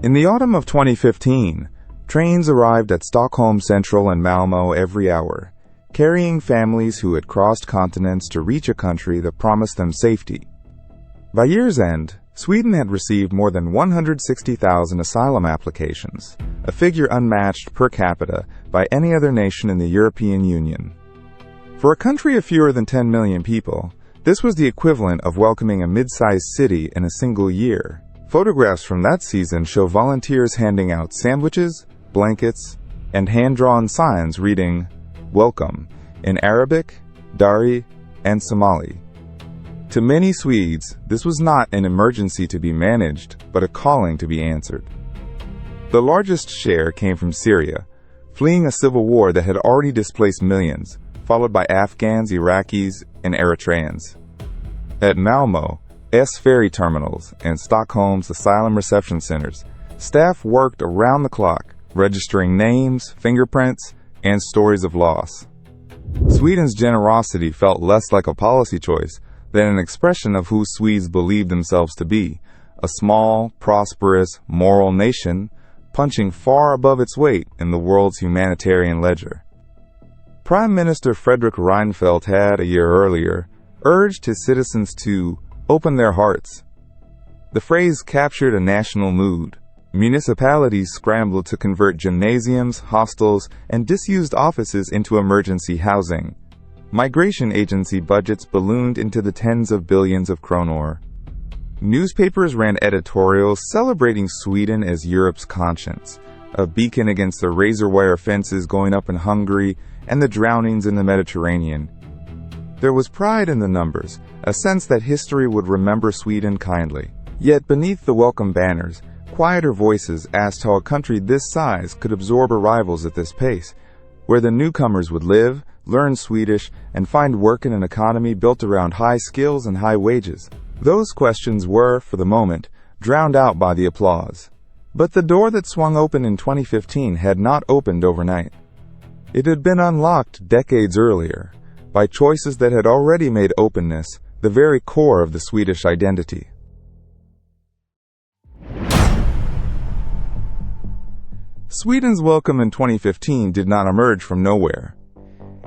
In the autumn of 2015, trains arrived at Stockholm Central and Malmö every hour, carrying families who had crossed continents to reach a country that promised them safety. By year's end, Sweden had received more than 160,000 asylum applications, a figure unmatched per capita by any other nation in the European Union. For a country of fewer than 10 million people, this was the equivalent of welcoming a mid-sized city in a single year. Photographs from that season show volunteers handing out sandwiches, blankets, and hand-drawn signs reading, "Welcome," in Arabic, Dari, and Somali. To many Swedes, this was not an emergency to be managed, but a calling to be answered. The largest share came from Syria, fleeing a civil war that had already displaced millions, followed by Afghans, Iraqis, and Eritreans. At Malmö's ferry terminals and Stockholm's asylum reception centers, staff worked around the clock, registering names, fingerprints, and stories of loss. Sweden's generosity felt less like a policy choice than an expression of who Swedes believed themselves to be, a small, prosperous, moral nation punching far above its weight in the world's humanitarian ledger. Prime Minister Fredrik Reinfeldt had, a year earlier, urged his citizens to open their hearts. The phrase captured a national mood. Municipalities scrambled to convert gymnasiums, hostels, and disused offices into emergency housing. Migration agency budgets ballooned into the tens of billions of kronor. Newspapers ran editorials celebrating Sweden as Europe's conscience, a beacon against the razor-wire fences going up in Hungary and the drownings in the Mediterranean. There was pride in the numbers, a sense that history would remember Sweden kindly. Yet beneath the welcome banners, quieter voices asked how a country this size could absorb arrivals at this pace, where the newcomers would live, learn Swedish, and find work in an economy built around high skills and high wages. Those questions were, for the moment, drowned out by the applause. But the door that swung open in 2015 had not opened overnight. It had been unlocked decades earlier, by choices that had already made openness the very core of the Swedish identity. Sweden's welcome in 2015 did not emerge from nowhere.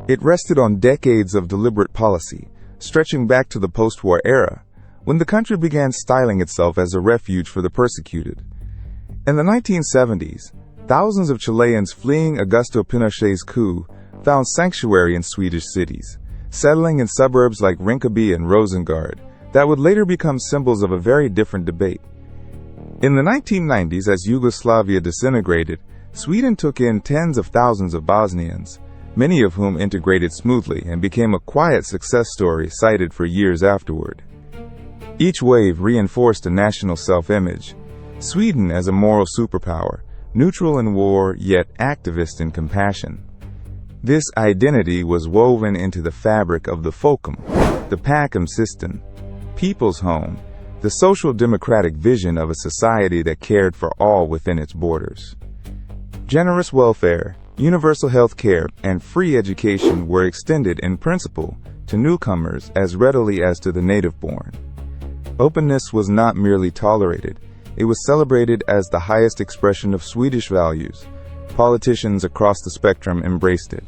It rested on decades of deliberate policy, stretching back to the post-war era, when the country began styling itself as a refuge for the persecuted. In the 1970s, thousands of Chileans fleeing Augusto Pinochet's coup found sanctuary in Swedish cities, settling in suburbs like Rinkeby and Rosengård that would later become symbols of a very different debate. In the 1990s, as Yugoslavia disintegrated, Sweden took in tens of thousands of Bosnians, many of whom integrated smoothly and became a quiet success story cited for years afterward. Each wave reinforced a national self-image, Sweden as a moral superpower, neutral in war yet activist in compassion. This identity was woven into the fabric of the Folkum, the Packum system, people's home, the social democratic vision of a society that cared for all within its borders. Generous welfare, universal health care, and free education were extended in principle to newcomers as readily as to the native-born. Openness was not merely tolerated, it was celebrated as the highest expression of Swedish values. Politicians across the spectrum embraced it.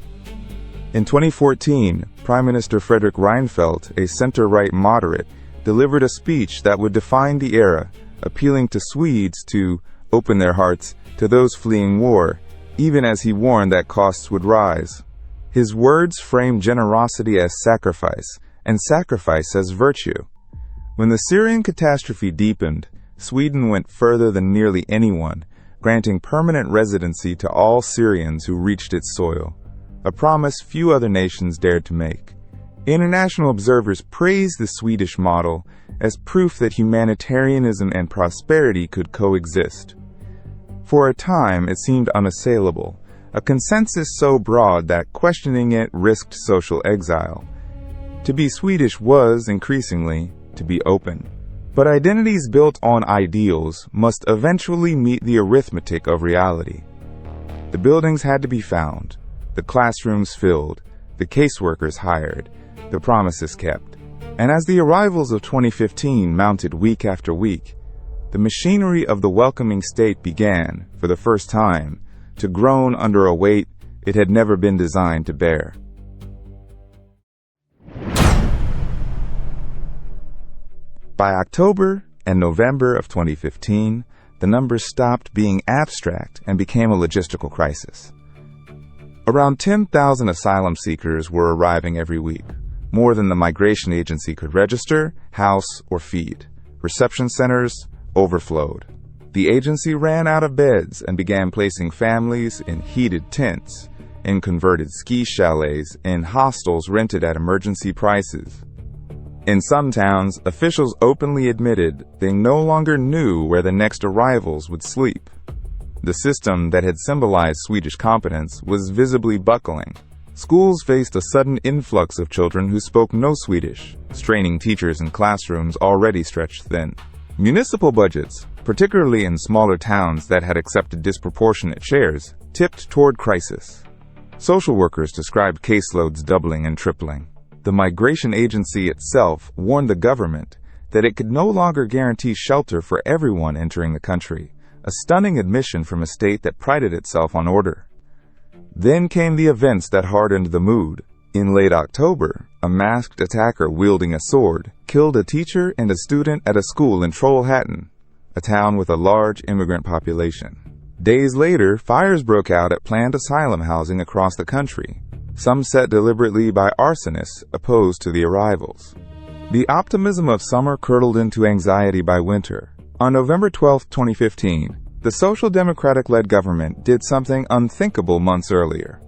In 2014, Prime Minister Fredrik Reinfeldt, a center-right moderate, delivered a speech that would define the era, appealing to Swedes to open their hearts to those fleeing war, even as he warned that costs would rise. His words framed generosity as sacrifice, and sacrifice as virtue. When the Syrian catastrophe deepened, Sweden went further than nearly anyone, granting permanent residency to all Syrians who reached its soil, a promise few other nations dared to make. International observers praised the Swedish model as proof that humanitarianism and prosperity could coexist. For a time, it seemed unassailable, a consensus so broad that questioning it risked social exile. To be Swedish was, increasingly, to be open. But identities built on ideals must eventually meet the arithmetic of reality. The buildings had to be found, the classrooms filled, the caseworkers hired, the promises kept. And as the arrivals of 2015 mounted week after week, the machinery of the welcoming state began, for the first time, to groan under a weight it had never been designed to bear. By October and November of 2015, the numbers stopped being abstract and became a logistical crisis. Around 10,000 asylum seekers were arriving every week, more than the migration agency could register, house, or feed. Reception centers overflowed. The agency ran out of beds and began placing families in heated tents, in converted ski chalets, in hostels rented at emergency prices. In some towns, officials openly admitted they no longer knew where the next arrivals would sleep. The system that had symbolized Swedish competence was visibly buckling. Schools faced a sudden influx of children who spoke no Swedish, straining teachers in classrooms already stretched thin. Municipal budgets, particularly in smaller towns that had accepted disproportionate shares, tipped toward crisis. Social workers described caseloads doubling and tripling. The migration agency itself warned the government that it could no longer guarantee shelter for everyone entering the country, a stunning admission from a state that prided itself on order. Then came the events that hardened the mood. In late October, a masked attacker wielding a sword killed a teacher and a student at a school in Trollhättan, a town with a large immigrant population. Days later, fires broke out at planned asylum housing across the country, some set deliberately by arsonists opposed to the arrivals. The optimism of summer curdled into anxiety by winter. On November 12, 2015, the Social Democratic-led government did something unthinkable months earlier.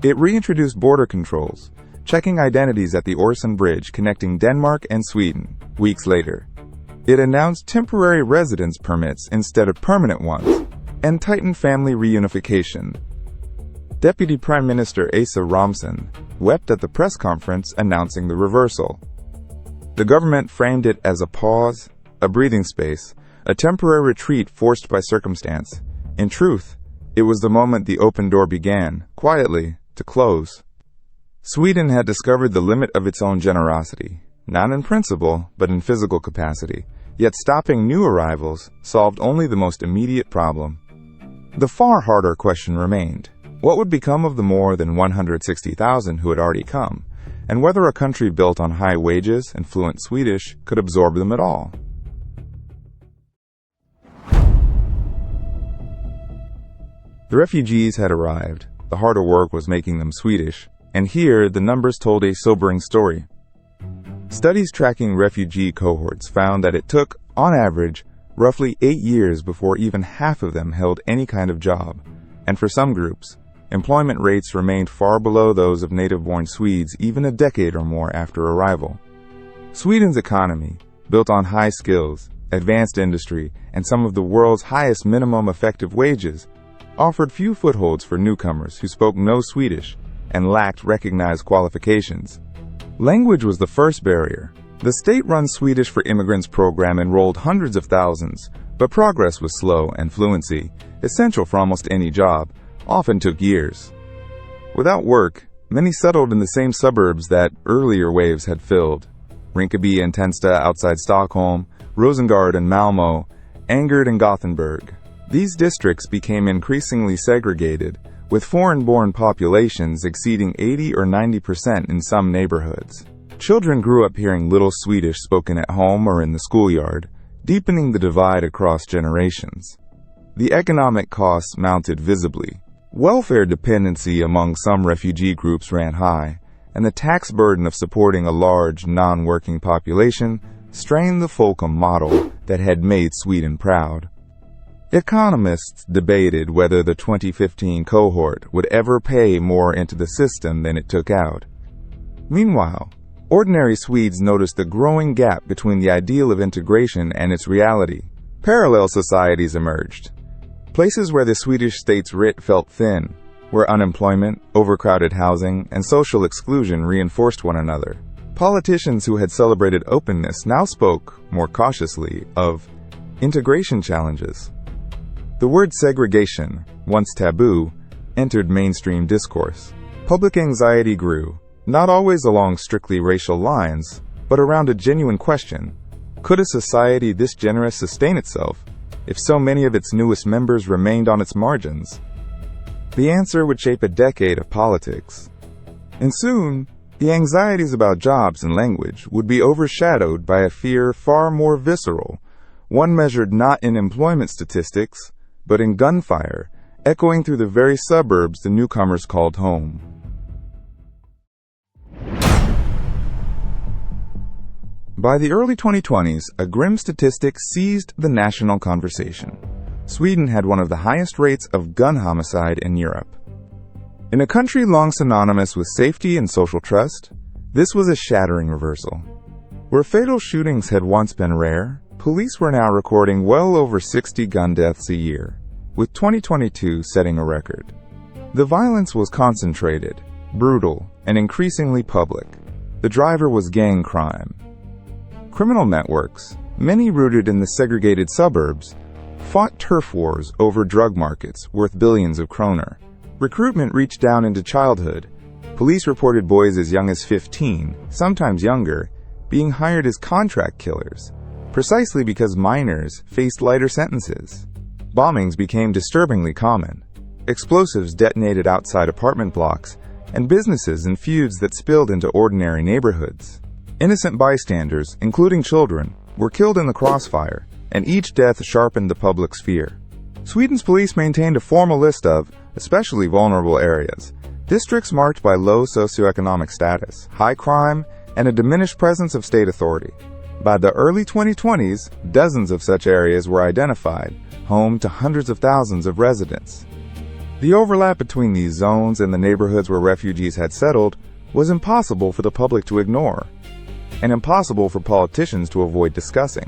It reintroduced border controls, checking identities at the Øresund Bridge connecting Denmark and Sweden. Weeks later, it announced temporary residence permits instead of permanent ones, and tightened family reunification. Deputy Prime Minister Asa Romson wept at the press conference announcing the reversal. The government framed it as a pause, a breathing space, a temporary retreat forced by circumstance. In truth, it was the moment the open door began, quietly, to close. Sweden had discovered the limit of its own generosity, not in principle, but in physical capacity. Yet stopping new arrivals solved only the most immediate problem. The far harder question remained. What would become of the more than 160,000 who had already come, and whether a country built on high wages and fluent Swedish could absorb them at all? The refugees had arrived. The harder work was making them Swedish, and here the numbers told a sobering story. Studies tracking refugee cohorts found that it took, on average, roughly 8 years before even half of them held any kind of job, and for some groups, employment rates remained far below those of native-born Swedes even a decade or more after arrival. Sweden's economy, built on high skills, advanced industry, and some of the world's highest minimum effective wages, offered few footholds for newcomers who spoke no Swedish and lacked recognized qualifications. Language was the first barrier. The state-run Swedish for Immigrants program enrolled hundreds of thousands, but progress was slow, and fluency, essential for almost any job, often took years. Without work, many settled in the same suburbs that earlier waves had filled. Rinkeby and Tensta outside Stockholm, Rosengård and Malmö, Angered and Gothenburg. These districts became increasingly segregated, with foreign-born populations exceeding 80 or 90% in some neighborhoods. Children grew up hearing little Swedish spoken at home or in the schoolyard, deepening the divide across generations. The economic costs mounted visibly. Welfare dependency among some refugee groups ran high, and the tax burden of supporting a large, non-working population strained the Folcom model that had made Sweden proud. Economists debated whether the 2015 cohort would ever pay more into the system than it took out. Meanwhile, ordinary Swedes noticed the growing gap between the ideal of integration and its reality. Parallel societies emerged. Places where the Swedish state's writ felt thin, where unemployment, overcrowded housing, and social exclusion reinforced one another. Politicians who had celebrated openness now spoke, more cautiously, of integration challenges. The word segregation, once taboo, entered mainstream discourse. Public anxiety grew, not always along strictly racial lines, but around a genuine question: Could a society this generous sustain itself if so many of its newest members remained on its margins? The answer would shape a decade of politics. And soon, the anxieties about jobs and language would be overshadowed by a fear far more visceral, one measured not in employment statistics, but in gunfire, echoing through the very suburbs the newcomers called home. By the early 2020s, a grim statistic seized the national conversation. Sweden had one of the highest rates of gun homicide in Europe. In a country long synonymous with safety and social trust, this was a shattering reversal. Where fatal shootings had once been rare, police were now recording well over 60 gun deaths a year, with 2022 setting a record. The violence was concentrated, brutal, and increasingly public. The driver was gang crime. Criminal networks, many rooted in the segregated suburbs, fought turf wars over drug markets worth billions of kroner. Recruitment reached down into childhood. Police reported boys as young as 15, sometimes younger, being hired as contract killers, precisely because minors faced lighter sentences. Bombings became disturbingly common. Explosives detonated outside apartment blocks, and businesses in feuds that spilled into ordinary neighborhoods. Innocent bystanders, including children, were killed in the crossfire, and each death sharpened the public's fear. Sweden's police maintained a formal list of, especially vulnerable areas, districts marked by low socioeconomic status, high crime, and a diminished presence of state authority. By the early 2020s, dozens of such areas were identified, home to hundreds of thousands of residents. The overlap between these zones and the neighborhoods where refugees had settled was impossible for the public to ignore, and impossible for politicians to avoid discussing.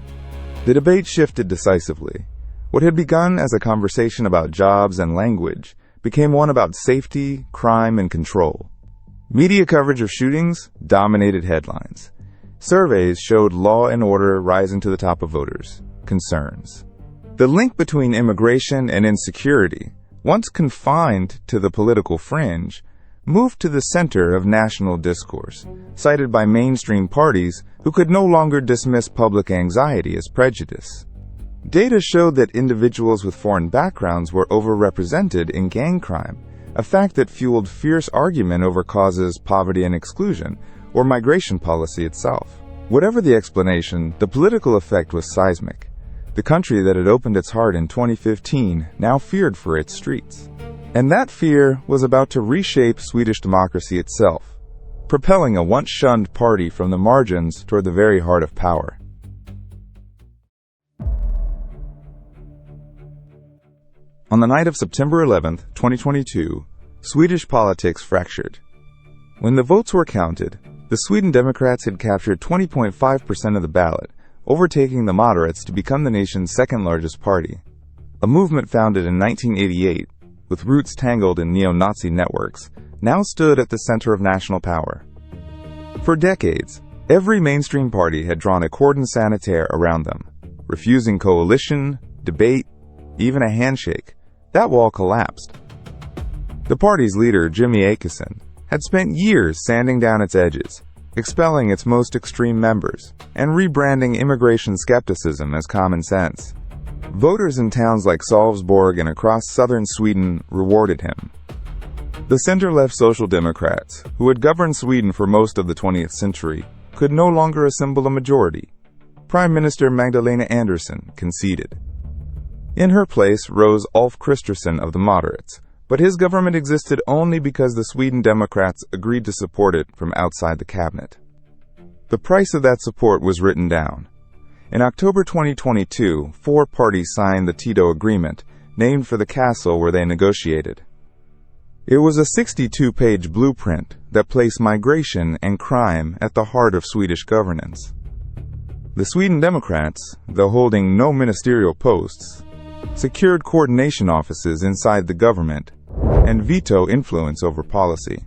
The debate shifted decisively. What had begun as a conversation about jobs and language became one about safety, crime, and control. Media coverage of shootings dominated headlines. Surveys showed law and order rising to the top of voters' concerns. The link between immigration and insecurity, once confined to the political fringe, moved to the center of national discourse, cited by mainstream parties who could no longer dismiss public anxiety as prejudice. Data showed that individuals with foreign backgrounds were overrepresented in gang crime, a fact that fueled fierce argument over causes poverty and exclusion, or migration policy itself. Whatever the explanation, the political effect was seismic. The country that had opened its heart in 2015 now feared for its streets. And that fear was about to reshape Swedish democracy itself, propelling a once-shunned party from the margins toward the very heart of power. On the night of September 11, 2022, Swedish politics fractured. When the votes were counted, the Sweden Democrats had captured 20.5% of the ballot, overtaking the moderates to become the nation's second-largest party. A movement founded in 1988, with roots tangled in neo-Nazi networks, now stood at the center of national power. For decades, every mainstream party had drawn a cordon sanitaire around them, refusing coalition, debate, even a handshake. That wall collapsed. The party's leader, Jimmy Åkesson, had spent years sanding down its edges, expelling its most extreme members, and rebranding immigration skepticism as common sense. Voters in towns like Salzburg and across southern Sweden rewarded him. The center-left Social Democrats, who had governed Sweden for most of the 20th century, could no longer assemble a majority. Prime Minister Magdalena Andersson conceded. In her place rose Ulf Kristersson of the moderates, but his government existed only because the Sweden Democrats agreed to support it from outside the cabinet. The price of that support was written down. In October 2022, 4 parties signed the Tito Agreement, named for the castle where they negotiated. It was a 62-page blueprint that placed migration and crime at the heart of Swedish governance. The Sweden Democrats, though holding no ministerial posts, secured coordination offices inside the government and veto influence over policy.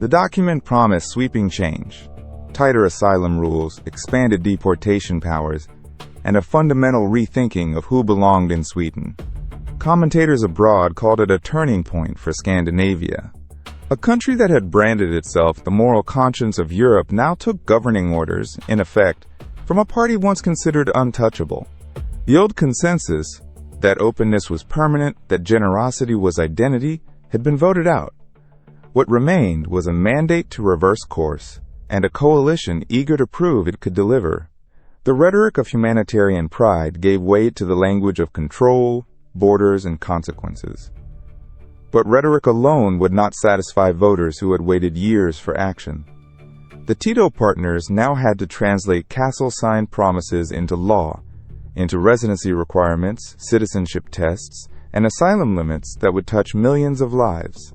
The document promised sweeping change, tighter asylum rules, expanded deportation powers, and a fundamental rethinking of who belonged in Sweden. Commentators abroad called it a turning point for Scandinavia. A country that had branded itself the moral conscience of Europe now took governing orders, in effect, from a party once considered untouchable. The old consensus that openness was permanent, that generosity was identity, had been voted out. What remained was a mandate to reverse course, and a coalition eager to prove it could deliver. The rhetoric of humanitarian pride gave way to the language of control, borders, and consequences. But rhetoric alone would not satisfy voters who had waited years for action. The Tito partners now had to translate castle-signed promises into law, into residency requirements, citizenship tests, and asylum limits that would touch millions of lives.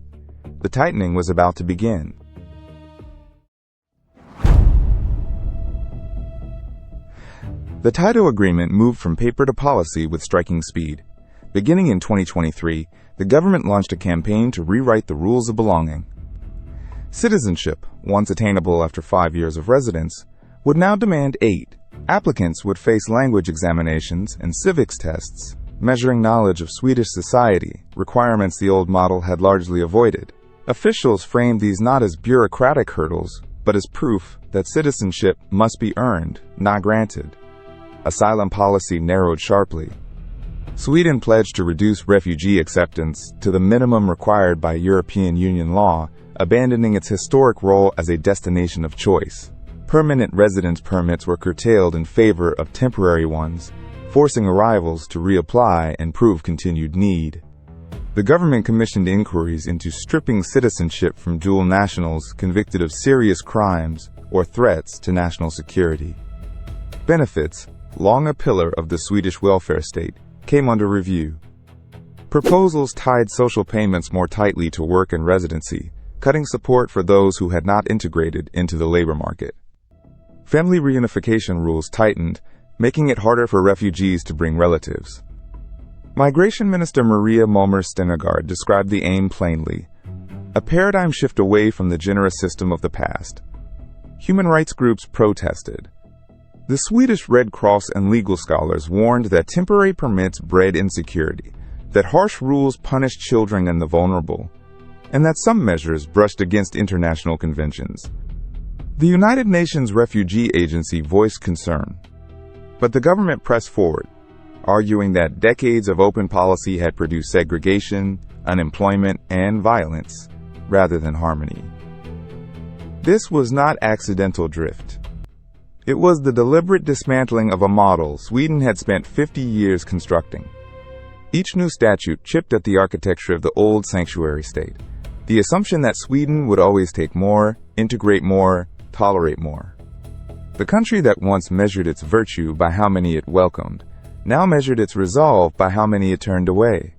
The tightening was about to begin. The Tito Agreement moved from paper to policy with striking speed. Beginning in 2023, the government launched a campaign to rewrite the rules of belonging. Citizenship, once attainable after 5 years of residence, would now demand 8. Applicants would face language examinations and civics tests, measuring knowledge of Swedish society, requirements the old model had largely avoided. Officials framed these not as bureaucratic hurdles, but as proof that citizenship must be earned, not granted. Asylum policy narrowed sharply. Sweden pledged to reduce refugee acceptance to the minimum required by European Union law, abandoning its historic role as a destination of choice. Permanent residence permits were curtailed in favor of temporary ones, forcing arrivals to reapply and prove continued need. The government commissioned inquiries into stripping citizenship from dual nationals convicted of serious crimes or threats to national security. Benefits, long a pillar of the Swedish welfare state, came under review. Proposals tied social payments more tightly to work and residency, cutting support for those who had not integrated into the labor market. Family reunification rules tightened, making it harder for refugees to bring relatives. Migration Minister Maria Malmer Stenergard described the aim plainly: a paradigm shift away from the generous system of the past. Human rights groups protested. The Swedish Red Cross and legal scholars warned that temporary permits bred insecurity, that harsh rules punished children and the vulnerable, and that some measures brushed against international conventions. The United Nations Refugee Agency voiced concern, but the government pressed forward, arguing that decades of open policy had produced segregation, unemployment, and violence, rather than harmony. This was not accidental drift. It was the deliberate dismantling of a model Sweden had spent 50 years constructing. Each new statute chipped at the architecture of the old sanctuary state, the assumption that Sweden would always take more, integrate more, tolerate more. The country that once measured its virtue by how many it welcomed, now measured its resolve by how many it turned away.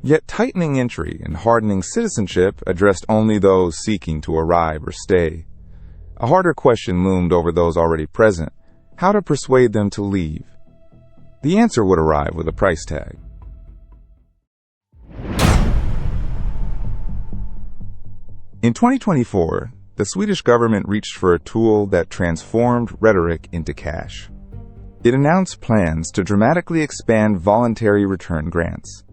Yet tightening entry and hardening citizenship addressed only those seeking to arrive or stay. A harder question loomed over those already present: how to persuade them to leave. The answer would arrive with a price tag. In 2024, the Swedish government reached for a tool that transformed rhetoric into cash. It announced plans to dramatically expand voluntary return grants,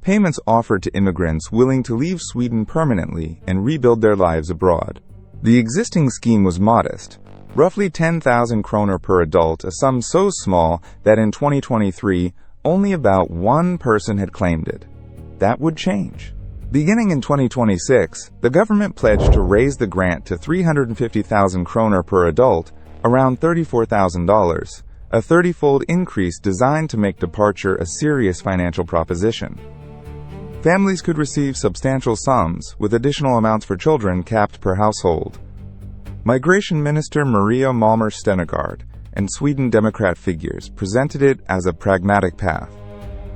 payments offered to immigrants willing to leave Sweden permanently and rebuild their lives abroad. The existing scheme was modest, roughly 10,000 kronor per adult, a sum so small that in 2023, only about one person had claimed it. That would change. Beginning in 2026, the government pledged to raise the grant to 350,000 kronor per adult, around $34,000, a 30-fold increase designed to make departure a serious financial proposition. Families could receive substantial sums, with additional amounts for children capped per household. Migration Minister Maria Malmer Stenergard and Sweden Democrat figures presented it as a pragmatic path.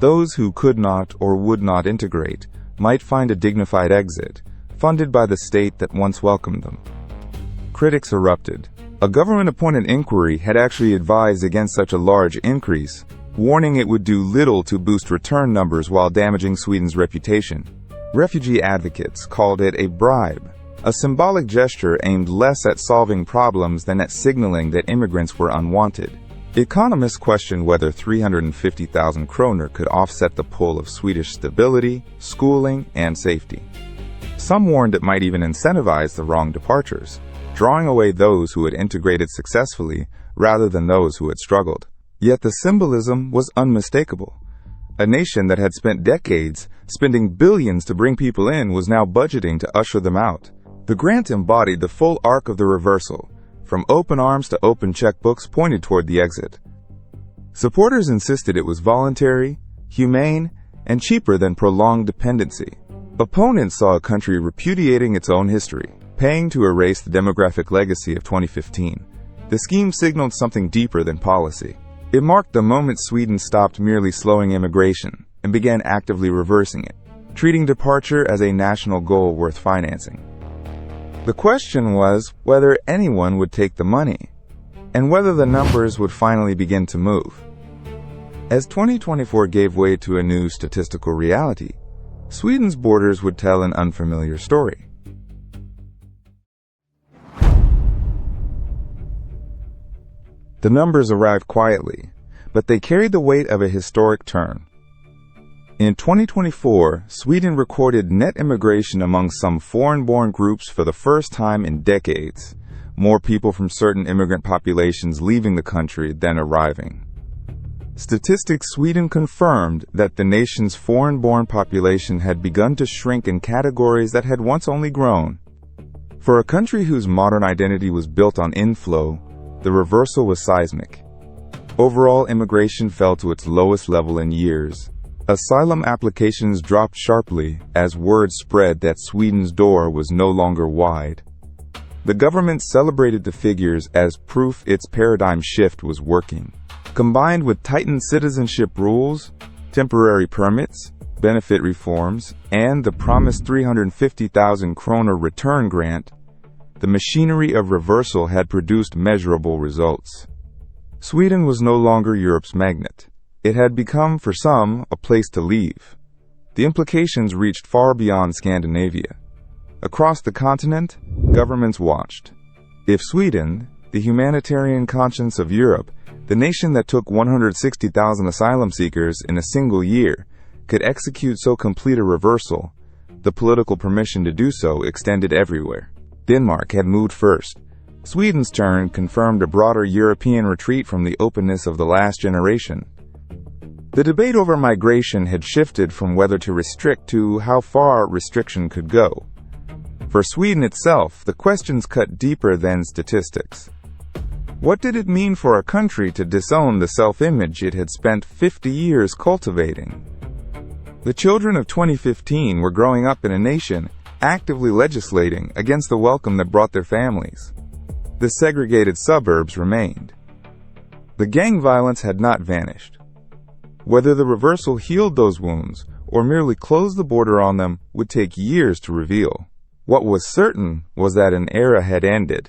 Those who could not or would not integrate might find a dignified exit, funded by the state that once welcomed them. Critics erupted. A government-appointed inquiry had actually advised against such a large increase, warning it would do little to boost return numbers while damaging Sweden's reputation. Refugee advocates called it a bribe, a symbolic gesture aimed less at solving problems than at signaling that immigrants were unwanted. Economists questioned whether 350,000 kronor could offset the pull of Swedish stability, schooling, and safety. Some warned it might even incentivize the wrong departures, drawing away those who had integrated successfully, rather than those who had struggled. Yet the symbolism was unmistakable. A nation that had spent decades spending billions to bring people in was now budgeting to usher them out. The grant embodied the full arc of the reversal, from open arms to open checkbooks pointed toward the exit. Supporters insisted it was voluntary, humane, and cheaper than prolonged dependency. Opponents saw a country repudiating its own history, paying to erase the demographic legacy of 2015. The scheme signaled something deeper than policy. It marked the moment Sweden stopped merely slowing immigration and began actively reversing it, treating departure as a national goal worth financing. The question was whether anyone would take the money, and whether the numbers would finally begin to move. As 2024 gave way to a new statistical reality, Sweden's borders would tell an unfamiliar story. The numbers arrived quietly, but they carried the weight of a historic turn. In 2024, Sweden recorded net immigration among some foreign-born groups for the first time in decades, more people from certain immigrant populations leaving the country than arriving. Statistics Sweden confirmed that the nation's foreign-born population had begun to shrink in categories that had once only grown. For a country whose modern identity was built on inflow, the reversal was seismic. Overall immigration fell to its lowest level in years. Asylum applications dropped sharply as word spread that Sweden's door was no longer wide. The government celebrated the figures as proof its paradigm shift was working. Combined with tightened citizenship rules, temporary permits, benefit reforms, and the promised 350,000 kroner return grant, the machinery of reversal had produced measurable results. Sweden was no longer Europe's magnet. It had become, for some, a place to leave. The implications reached far beyond Scandinavia. Across the continent, governments watched. If Sweden, the humanitarian conscience of Europe, the nation that took 160,000 asylum seekers in a single year, could execute so complete a reversal, the political permission to do so extended everywhere. Denmark had moved first. Sweden's turn confirmed a broader European retreat from the openness of the last generation. The debate over migration had shifted from whether to restrict to how far restriction could go. For Sweden itself, the questions cut deeper than statistics. What did it mean for a country to disown the self-image it had spent 50 years cultivating? The children of 2015 were growing up in a nation actively legislating against the welcome that brought their families. The segregated suburbs remained. The gang violence had not vanished. Whether the reversal healed those wounds or merely closed the border on them would take years to reveal. What was certain was that an era had ended.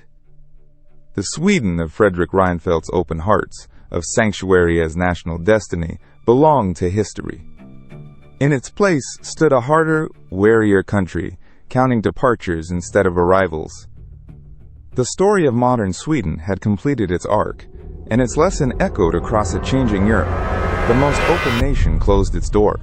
The Sweden of Fredrik Reinfeldt's open hearts, of sanctuary as national destiny, belonged to history. In its place stood a harder, warier country, counting departures instead of arrivals. The story of modern Sweden had completed its arc, and its lesson echoed across a changing Europe. The most open nation closed its door.